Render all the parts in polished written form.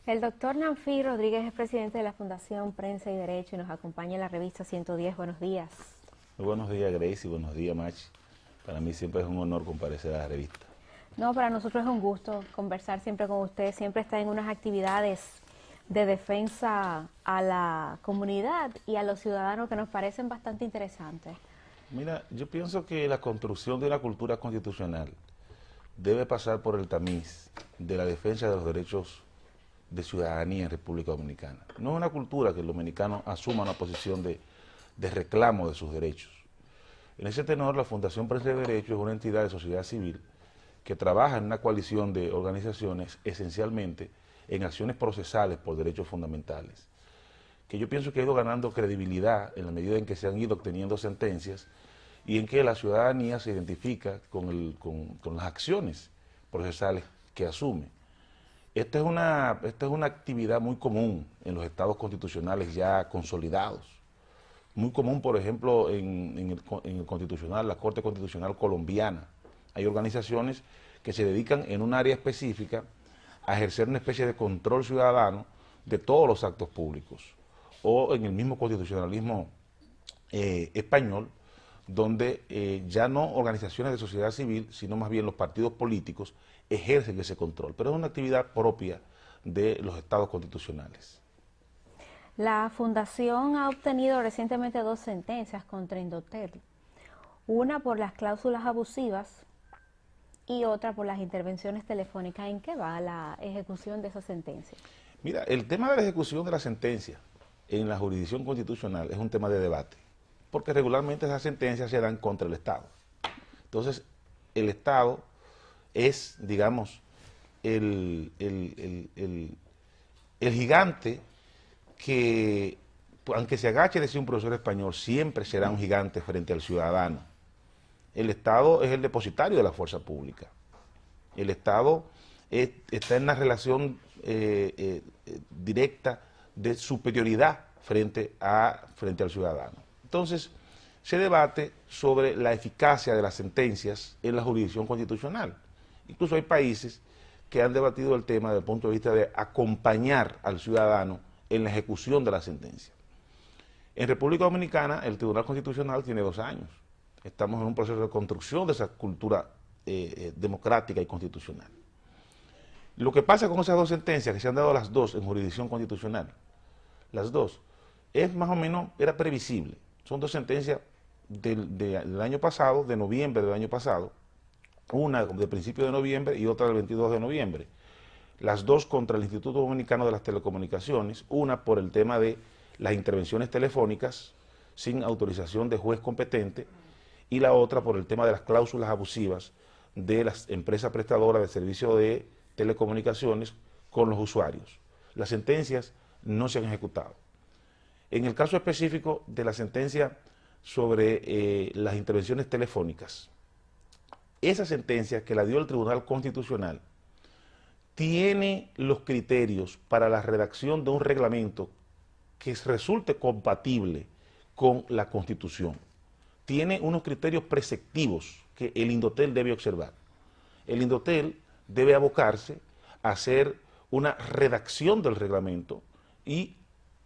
El doctor Nanfi Rodríguez es presidente de la Fundación Prensa y Derecho y nos acompaña en la revista 110. Buenos días. Muy buenos días, Grace, y buenos días, Machi. Para mí siempre es un honor comparecer a la revista. No, para nosotros es un gusto conversar siempre con usted. Siempre está en unas actividades de defensa a la comunidad y a los ciudadanos que nos parecen bastante interesantes. Mira, yo pienso que la construcción de una cultura constitucional debe pasar por el tamiz de la defensa de los derechos de ciudadanía en República Dominicana. No es una cultura que el dominicano asuma una posición de reclamo de sus derechos. En ese tenor, la Fundación Prensa y Derecho es una entidad de sociedad civil que trabaja en una coalición de organizaciones esencialmente en acciones procesales por derechos fundamentales, que yo pienso que ha ido ganando credibilidad en la medida en que se han ido obteniendo sentencias y en que la ciudadanía se identifica con las acciones procesales que asume. Esta es una actividad muy común en los estados constitucionales ya consolidados. Muy común, por ejemplo, en el Constitucional, la Corte Constitucional Colombiana. Hay organizaciones que se dedican en un área específica a ejercer una especie de control ciudadano de todos los actos públicos. O en el mismo constitucionalismo español, donde ya no organizaciones de sociedad civil, sino más bien los partidos políticos ejercen ese control. Pero es una actividad propia de los estados constitucionales. La Fundación ha obtenido recientemente 2 sentencias contra Indotel. Una por las cláusulas abusivas y otra por las intervenciones telefónicas. ¿En qué va la ejecución de esa sentencia? Mira, el tema de la ejecución de la sentencia en la jurisdicción constitucional es un tema de debate, porque regularmente esas sentencias se dan contra el Estado. Entonces, el Estado es, digamos, el gigante que, aunque se agache, decía un profesor español, siempre será un gigante frente al ciudadano. El Estado es el depositario de la fuerza pública. El Estado está en una relación directa de superioridad frente al ciudadano. Entonces, se debate sobre la eficacia de las sentencias en la jurisdicción constitucional. Incluso hay países que han debatido el tema desde el punto de vista de acompañar al ciudadano en la ejecución de la sentencia. En República Dominicana, el Tribunal Constitucional tiene 2 años. Estamos en un proceso de construcción de esa cultura democrática y constitucional. Lo que pasa con esas 2 sentencias, que se han dado las 2 en jurisdicción constitucional, las 2, es más o menos, era previsible. Son 2 sentencias del año pasado, de noviembre del año pasado, una de principio de noviembre y otra del 22 de noviembre. Las 2 contra el Instituto Dominicano de las Telecomunicaciones, una por el tema de las intervenciones telefónicas sin autorización de juez competente y la otra por el tema de las cláusulas abusivas de las empresas prestadoras de servicios de telecomunicaciones con los usuarios. Las sentencias no se han ejecutado. En el caso específico de la sentencia sobre las intervenciones telefónicas, esa sentencia que la dio el Tribunal Constitucional tiene los criterios para la redacción de un reglamento que resulte compatible con la Constitución. Tiene unos criterios preceptivos que el Indotel debe observar. El Indotel debe abocarse a hacer una redacción del reglamento y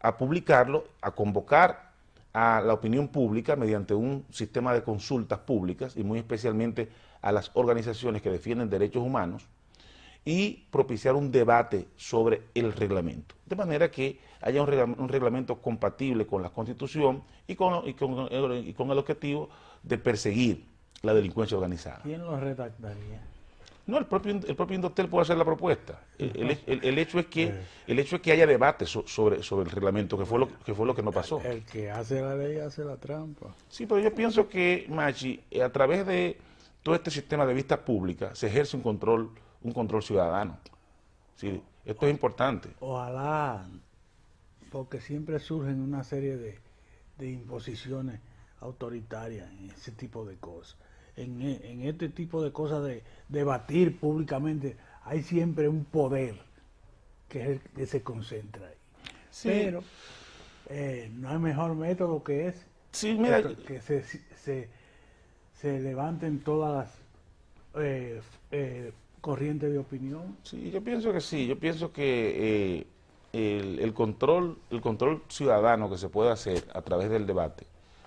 a publicarlo, a convocar a la opinión pública mediante un sistema de consultas públicas y muy especialmente a las organizaciones que defienden derechos humanos y propiciar un debate sobre el reglamento, de manera que haya un reglamento compatible con la Constitución y con el objetivo de perseguir la delincuencia organizada. ¿Quién lo redactaría? No, el propio Indotel puede hacer la propuesta. El hecho es que haya debate sobre el reglamento, que fue lo que no pasó. El que hace la ley hace la trampa. Sí, pero yo pienso que, Machi, a través de todo este sistema de vistas públicas se ejerce un control ciudadano. Sí, esto es importante. Ojalá, porque siempre surgen una serie de imposiciones autoritarias en ese tipo de cosas. En este tipo de cosas de debatir públicamente, hay siempre un poder que es el que se concentra ahí. Sí. Pero no hay mejor método que ese. Sí, mira, Que se levanten todas las corriente de opinión. Sí, yo pienso que sí. Yo pienso que el control ciudadano que se puede hacer a través del debate,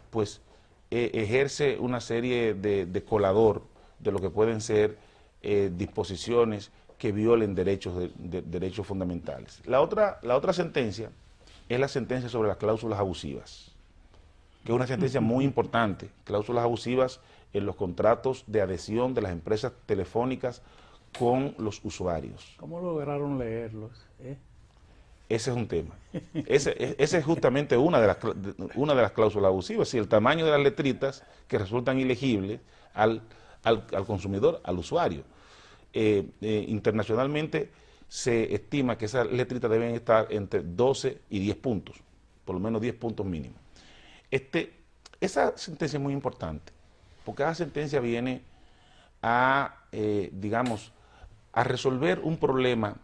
pues ejerce una serie de colador de lo que pueden ser disposiciones que violen derechos fundamentales. La otra sentencia es la sentencia sobre las cláusulas abusivas, que es una sentencia muy importante. Cláusulas abusivas en los contratos de adhesión de las empresas telefónicas con los usuarios. ¿Cómo lograron leerlos? Ese es un tema. Ese es justamente una de las cláusulas abusivas, si el tamaño de las letritas que resultan ilegibles al consumidor, al usuario. Internacionalmente se estima que esas letritas deben estar entre 12 y 10 puntos, por lo menos 10 puntos mínimos. Esa sentencia es muy importante, porque esa sentencia viene a, digamos, a resolver un problema,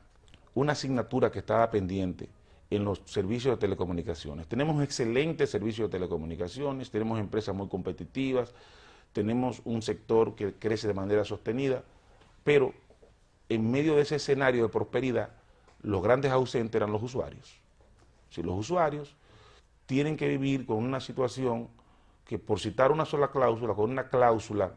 una asignatura que estaba pendiente en los servicios de telecomunicaciones. Tenemos un excelente servicio de telecomunicaciones, tenemos empresas muy competitivas, tenemos un sector que crece de manera sostenida, pero en medio de ese escenario de prosperidad, los grandes ausentes eran los usuarios. Si los usuarios tienen que vivir con una situación que, por citar una sola cláusula, con una cláusula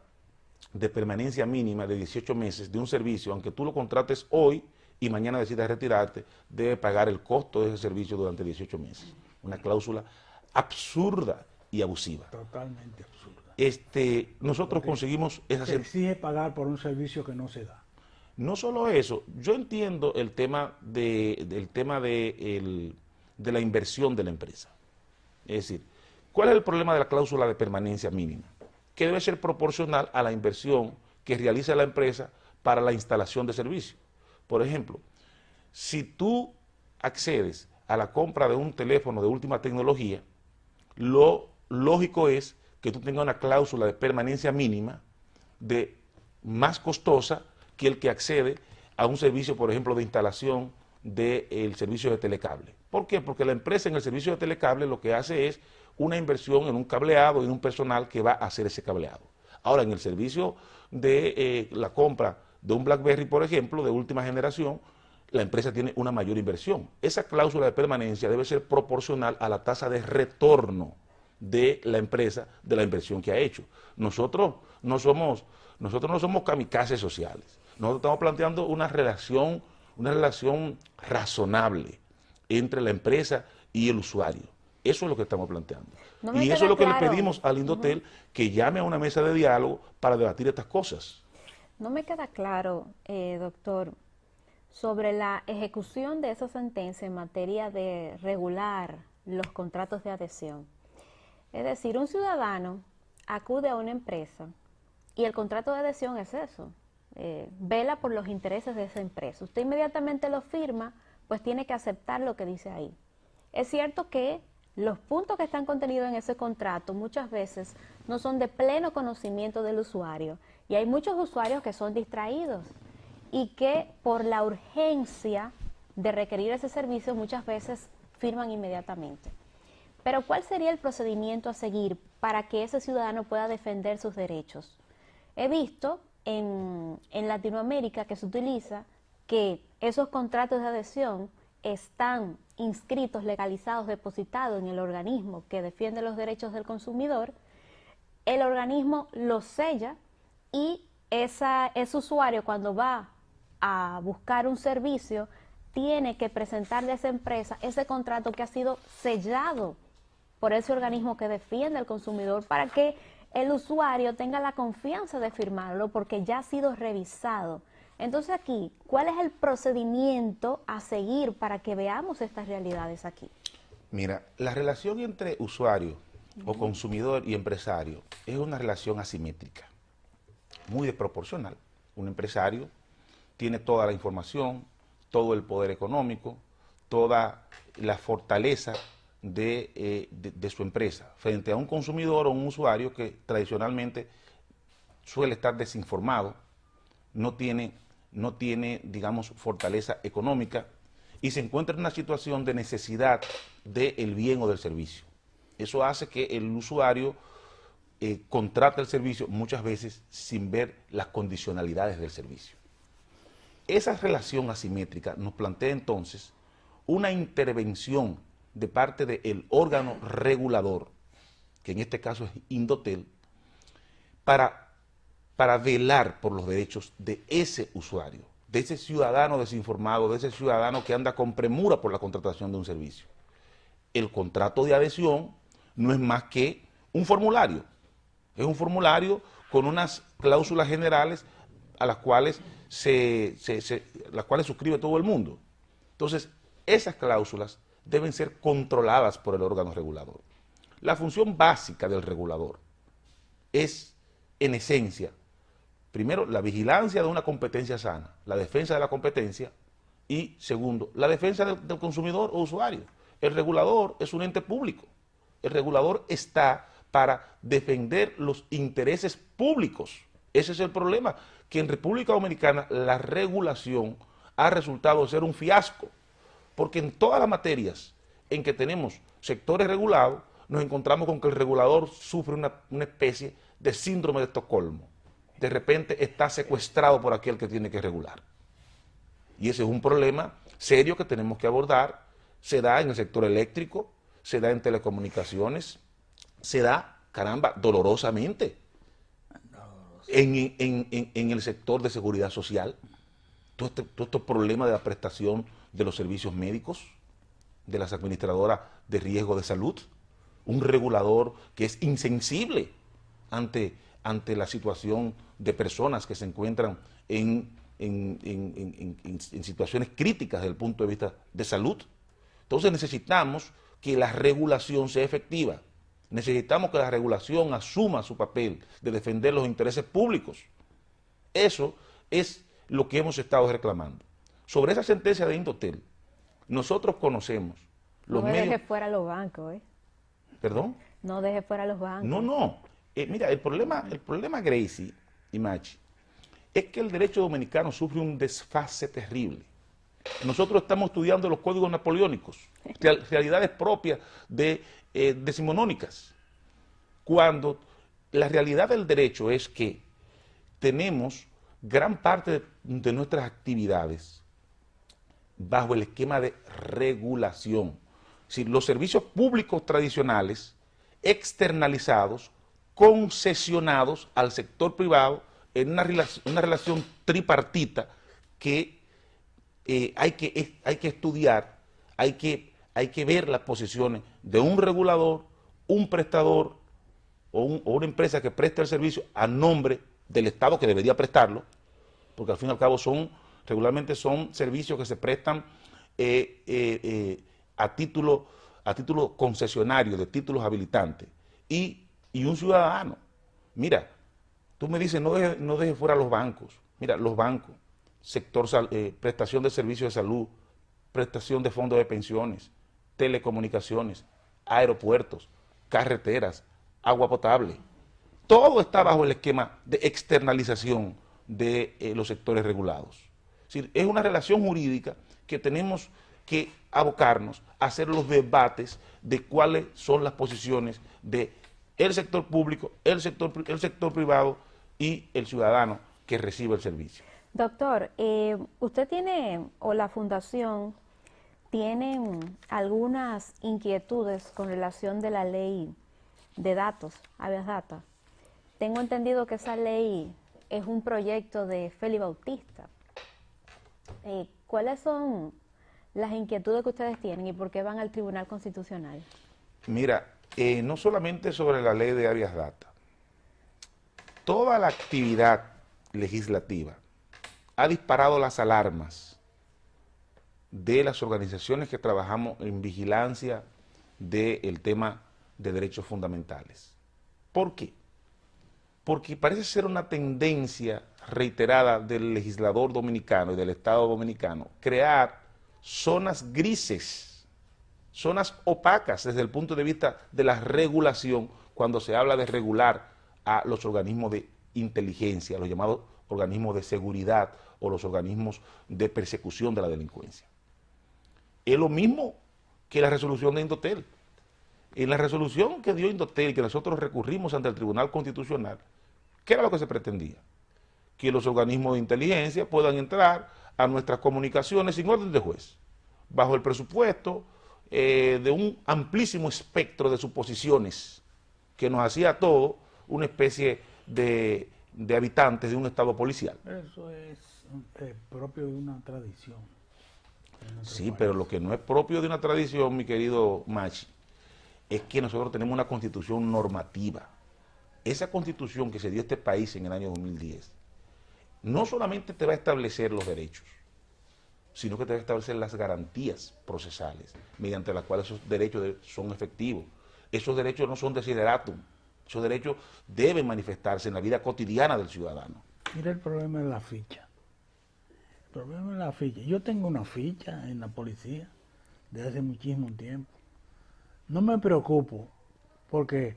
de permanencia mínima de 18 meses de un servicio, aunque tú lo contrates hoy y mañana decidas retirarte, debe pagar el costo de ese servicio durante 18 meses. Una cláusula absurda y abusiva. Totalmente absurda. Nosotros conseguimos esa Se exige pagar por un servicio que no se da. No solo eso, yo entiendo el tema de la inversión de la empresa. Es decir, ¿cuál es el problema de la cláusula de permanencia mínima? Que debe ser proporcional a la inversión que realiza la empresa para la instalación de servicio. Por ejemplo, si tú accedes a la compra de un teléfono de última tecnología, lo lógico es que tú tengas una cláusula de permanencia mínima más costosa que el que accede a un servicio, por ejemplo, de instalación del servicio de telecable. ¿Por qué? Porque la empresa en el servicio de telecable lo que hace es una inversión en un cableado y en un personal que va a hacer ese cableado. Ahora, en el servicio de la compra de un BlackBerry, por ejemplo, de última generación, la empresa tiene una mayor inversión. Esa cláusula de permanencia debe ser proporcional a la tasa de retorno de la empresa de la inversión que ha hecho. Nosotros no somos kamikazes sociales. Nosotros estamos planteando una relación razonable entre la empresa y el usuario. Eso es lo que estamos planteando. Y eso es lo que le pedimos al Indotel, que llame a una mesa de diálogo para debatir estas cosas. No me queda claro, doctor, sobre la ejecución de esa sentencia en materia de regular los contratos de adhesión. Es decir, un ciudadano acude a una empresa y el contrato de adhesión es eso, vela por los intereses de esa empresa. Usted inmediatamente lo firma, pues tiene que aceptar lo que dice ahí. Es cierto que los puntos que están contenidos en ese contrato muchas veces no son de pleno conocimiento del usuario y hay muchos usuarios que son distraídos y que por la urgencia de requerir ese servicio muchas veces firman inmediatamente. Pero ¿cuál sería el procedimiento a seguir para que ese ciudadano pueda defender sus derechos? He visto en Latinoamérica que se utiliza que esos contratos de adhesión están inscritos, legalizados, depositados en el organismo que defiende los derechos del consumidor, el organismo los sella y ese usuario cuando va a buscar un servicio tiene que presentarle a esa empresa ese contrato que ha sido sellado por ese organismo que defiende al consumidor para que el usuario tenga la confianza de firmarlo porque ya ha sido revisado. Entonces aquí, ¿cuál es el procedimiento a seguir para que veamos estas realidades aquí? Mira, la relación entre usuario o consumidor y empresario es una relación asimétrica, muy desproporcional. Un empresario tiene toda la información, todo el poder económico, toda la fortaleza de su empresa frente a un consumidor o un usuario que tradicionalmente suele estar desinformado, no tiene, digamos, fortaleza económica y se encuentra en una situación de necesidad del bien o del servicio. Eso hace que el usuario contrate el servicio muchas veces sin ver las condicionalidades del servicio. esa relación asimétrica nos plantea entonces una intervención de parte del órgano regulador, que en este caso es Indotel, para velar por los derechos de ese usuario, de ese ciudadano desinformado, de ese ciudadano que anda con premura por la contratación de un servicio. El contrato de adhesión no es más que un formulario, es un formulario con unas cláusulas generales a las cuales las cuales suscribe todo el mundo. Entonces, esas cláusulas deben ser controladas por el órgano regulador. La función básica del regulador es, en esencia, primero, la vigilancia de una competencia sana, la defensa de la competencia y, segundo, la defensa del consumidor o usuario. El regulador es un ente público. El regulador está para defender los intereses públicos. Ese es el problema, que en República Dominicana la regulación ha resultado ser un fiasco, porque en todas las materias en que tenemos sectores regulados, nos encontramos con que el regulador sufre una especie de síndrome de Estocolmo. De repente está secuestrado por aquel que tiene que regular. Y ese es un problema serio que tenemos que abordar. Se da en el sector eléctrico, se da en telecomunicaciones, se da, caramba, dolorosamente en el sector de seguridad social. Todos estos problemas de la prestación de los servicios médicos, de las administradoras de riesgo de salud, un regulador que es insensible ante la situación de personas que se encuentran en situaciones críticas desde el punto de vista de salud. Entonces necesitamos que la regulación sea efectiva, necesitamos que la regulación asuma su papel de defender los intereses públicos. Eso es lo que hemos estado reclamando. Sobre esa sentencia de Indotel, nosotros conocemos los medios... No deje fuera los bancos, ¿eh? ¿Perdón? No deje fuera los bancos. No. Mira, el problema, Gracie y Machi, es que el derecho dominicano sufre un desfase terrible. Nosotros estamos estudiando los códigos napoleónicos, realidades propias decimonónicas, cuando la realidad del derecho es que tenemos gran parte de nuestras actividades bajo el esquema de regulación. Es decir, los servicios públicos tradicionales, externalizados, concesionados al sector privado en una relación tripartita que hay que estudiar, hay que ver las posiciones de un regulador, un prestador o una empresa que presta el servicio a nombre del Estado que debería prestarlo, porque al fin y al cabo regularmente son servicios que se prestan a título concesionario, de títulos habilitantes, y un ciudadano. Mira, tú me dices, no deje fuera los bancos. Mira, los bancos, prestación de servicios de salud, prestación de fondos de pensiones, telecomunicaciones, aeropuertos, carreteras, agua potable. Todo está bajo el esquema de externalización de los sectores regulados. Es decir, es una relación jurídica que tenemos que abocarnos a hacer los debates de cuáles son las posiciones de el sector público, el sector privado y el ciudadano que recibe el servicio. Doctor, usted tiene, o la fundación, tienen algunas inquietudes con relación de la ley de datos, habeas data. Tengo entendido que esa ley es un proyecto de Félix Bautista. ¿Cuáles son las inquietudes que ustedes tienen y por qué van al Tribunal Constitucional? Mira, no solamente sobre la ley de habeas data, toda la actividad legislativa ha disparado las alarmas de las organizaciones que trabajamos en vigilancia del tema de derechos fundamentales. ¿Por qué? Porque parece ser una tendencia reiterada del legislador dominicano y del Estado dominicano crear zonas grises, zonas opacas desde el punto de vista de la regulación, cuando se habla de regular a los organismos de inteligencia, los llamados organismos de seguridad o los organismos de persecución de la delincuencia. Es lo mismo que la resolución de Indotel. En la resolución que dio Indotel, que nosotros recurrimos ante el Tribunal Constitucional, ¿qué era lo que se pretendía? Que los organismos de inteligencia puedan entrar a nuestras comunicaciones sin orden de juez, bajo el presupuesto de un amplísimo espectro de suposiciones que nos hacía a todos una especie de habitantes de un estado policial. Eso es propio de una tradición. Sí, pero lo que no es propio de una tradición, mi querido Machi, es que nosotros tenemos una constitución normativa. Esa constitución que se dio a este país en el año 2010, no solamente te va a establecer los derechos, sino que te va a establecer las garantías procesales, mediante las cuales esos derechos son efectivos. Esos derechos no son desideratum, esos derechos deben manifestarse en la vida cotidiana del ciudadano. Mira el problema de la ficha. El problema de la ficha. Yo tengo una ficha en la policía desde hace muchísimo tiempo. No me preocupo porque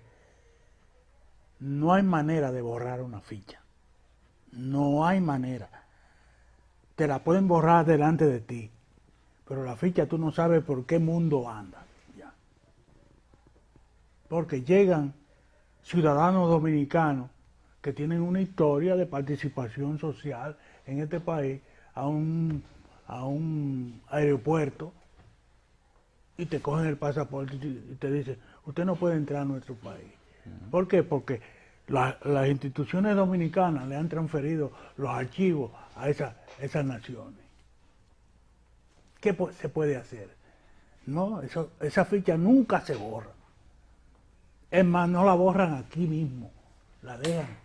no hay manera de borrar una ficha. No hay manera. Te la pueden borrar delante de ti, pero la ficha tú no sabes por qué mundo anda. Ya. Porque llegan ciudadanos dominicanos que tienen una historia de participación social en este país a un aeropuerto y te cogen el pasaporte y te dicen, usted no puede entrar a nuestro país. ¿Por qué? Porque las instituciones dominicanas le han transferido los archivos a esas naciones. ¿Qué se puede hacer? No, esa ficha nunca se borra. Es más, no la borran aquí mismo, la dejan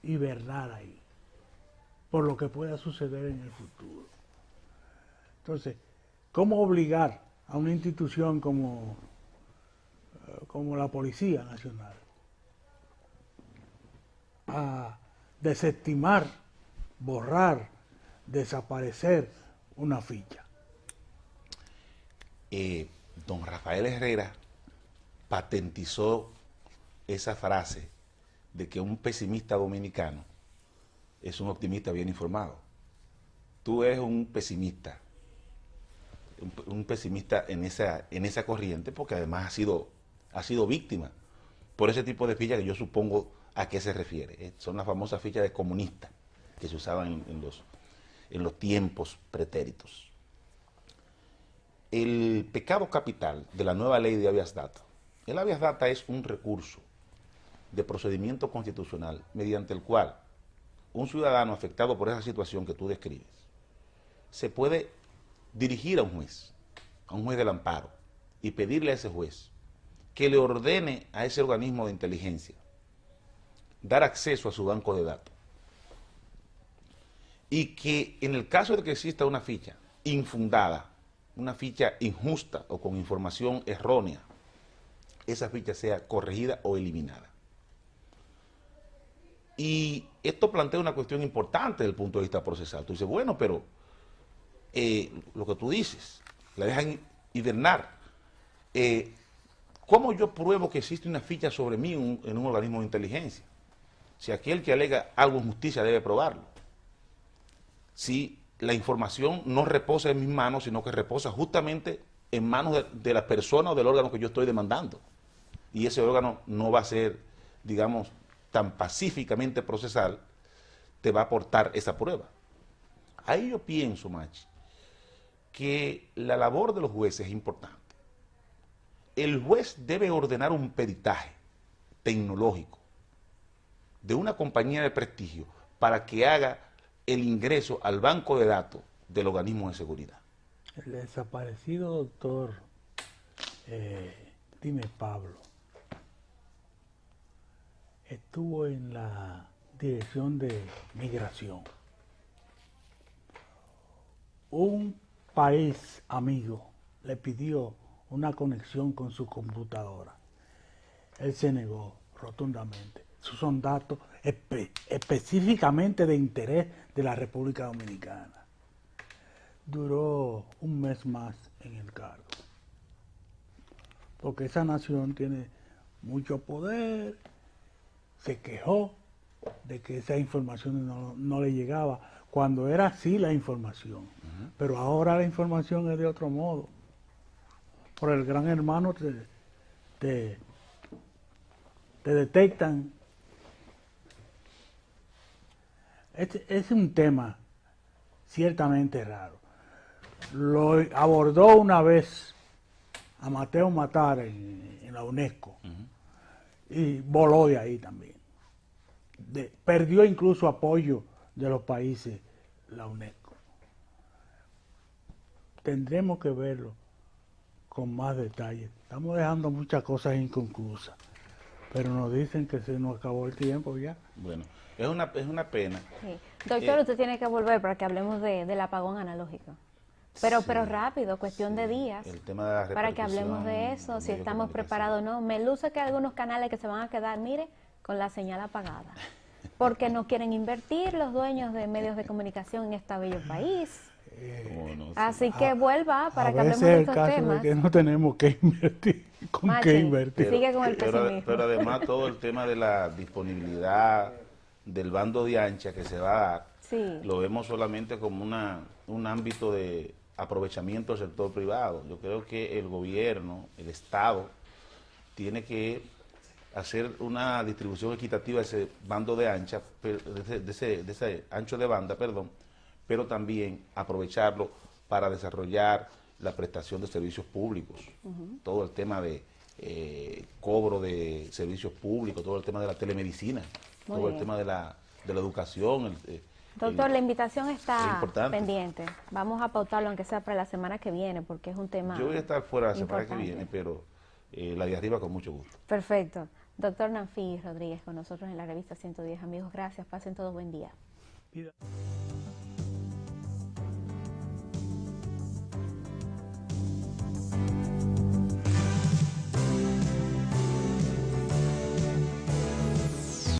hibernar ahí, por lo que pueda suceder en el futuro. Entonces, ¿cómo obligar a una institución como la Policía Nacional a desestimar, borrar, desaparecer una ficha? Don Rafael Herrera patentizó esa frase de que un pesimista dominicano es un optimista bien informado. Tú eres un pesimista en esa corriente, porque además ha sido víctima por ese tipo de fichas que yo supongo a qué se refiere. Son las famosas fichas de comunista que se usaban en los tiempos pretéritos. El pecado capital de la nueva ley de habeas data. El habeas data es un recurso de procedimiento constitucional mediante el cual un ciudadano afectado por esa situación que tú describes se puede dirigir a un juez del amparo, y pedirle a ese juez que le ordene a ese organismo de inteligencia dar acceso a su banco de datos, y que en el caso de que exista una ficha infundada, una ficha injusta o con información errónea, esa ficha sea corregida o eliminada. Y esto plantea una cuestión importante desde el punto de vista procesal. Tú dices, bueno, pero lo que tú dices, la dejan hibernar. ¿Cómo yo pruebo que existe una ficha sobre mí en un organismo de inteligencia? Si aquel que alega algo en justicia debe probarlo. Si la información no reposa en mis manos, sino que reposa justamente en manos de la persona o del órgano que yo estoy demandando. Y ese órgano no va a ser, digamos, tan pacíficamente procesal, te va a aportar esa prueba. Ahí yo pienso, Machi, que la labor de los jueces es importante. El juez debe ordenar un peritaje tecnológico de una compañía de prestigio para que haga el ingreso al banco de datos del organismo de seguridad. El desaparecido doctor Dime Pablo estuvo en la dirección de migración. Un país amigo le pidió una conexión con su computadora. Él se negó rotundamente. Esos son datos específicamente de interés de la República Dominicana. Duró un mes más en el cargo, porque esa nación tiene mucho poder. Se quejó de que esa información no le llegaba, cuando era así la información. Pero ahora la información es de otro modo. Por el gran hermano te detectan. Es un tema ciertamente raro. Lo abordó una vez a Mateo Matar en la UNESCO y voló de ahí también. Perdió incluso apoyo de los países la UNESCO. Tendremos que verlo con más detalle. Estamos dejando muchas cosas inconclusas, pero nos dicen que se nos acabó el tiempo ya. Bueno, es una pena. Sí. Doctor, usted tiene que volver para que hablemos del apagón analógico. Pero rápido, cuestión de días, El tema de la para que hablemos de repercusión eso, en si medios de estamos preparados o no. Me luce que hay algunos canales que se van a quedar, mire, con la señal apagada, porque no quieren invertir los dueños de medios de comunicación en este bello país. Bueno, sí. Así que vuelva para que A hablemos veces de el estos caso temas. de que no tenemos que invertir, con Machi, qué invertir. sigue con el pesimismo. Pero además todo el tema de la disponibilidad del bando de ancha que se va a dar, Sí. lo vemos solamente como un ámbito de aprovechamiento del sector privado. Yo creo que el gobierno, el Estado, tiene que hacer una distribución equitativa de ese bando de ancha, de ese ancho de banda, perdón, pero también aprovecharlo para desarrollar la prestación de servicios públicos, todo el tema de cobro de servicios públicos, todo el tema de la telemedicina, Muy todo el bien. tema de la educación. Doctor, la invitación es está importante. pendiente. Vamos a pautarlo, aunque sea para la semana que viene, porque es un tema Yo voy a estar fuera la semana que importante. viene, pero la de arriba con mucho gusto. Perfecto. Doctor Nanfi Rodríguez con nosotros en la revista 110. Amigos, gracias. Pasen todos buen día.